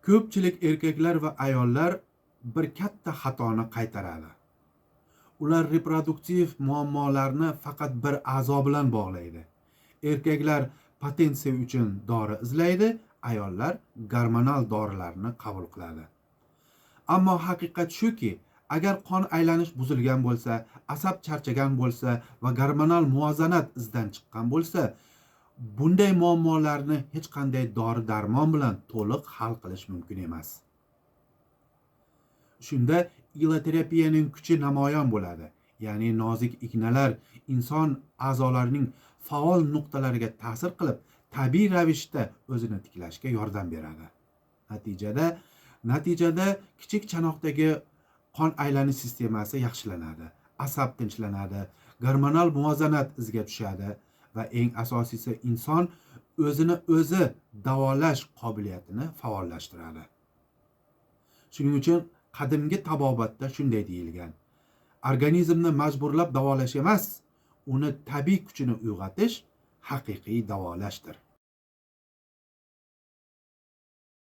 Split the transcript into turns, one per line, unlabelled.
Ko'pchilik erkaklar va ayollar bir katta xatoni qaytaradi. Ular reproduktiv muammolarni faqat bir a'zo bilan bog'laydi. Erkaklar potensiya uchun dori izlaydi, ayollar gormonal dorilarni qabul qiladi. Ammo haqiqat shuki, agar qon aylanish buzilgan bo'lsa, asab charchagan bo'lsa va gormonal muvozanat izdan chiqqan bo'lsa, bunday muammolarni hech qanday dori-darmon bilan to'liq hal qilish mumkin emas. Shunda iloterapiyaning kuchi namoyon bo'ladi. Ya'ni nozik ignalar inson a'zolarining faol nuqtalariga ta'sir qilib, tabiiy ravishda o'zini tiklashga yordam beradi. Natijada kichik chanoqdagi qon aylanish sistemasi yaxshilanadi, asab tinchlanadi, gormonal muvozanat izga tushadi va eng asosiysi inson o'zini o'zi davolash qobiliyatini faollashtiradi. Shuning uchun qadimgi tabobatda shunday deyilgan: organizmni majburlab davolash emas, uni tabiiy kuchini uyg'otish haqiqiy davolashdir.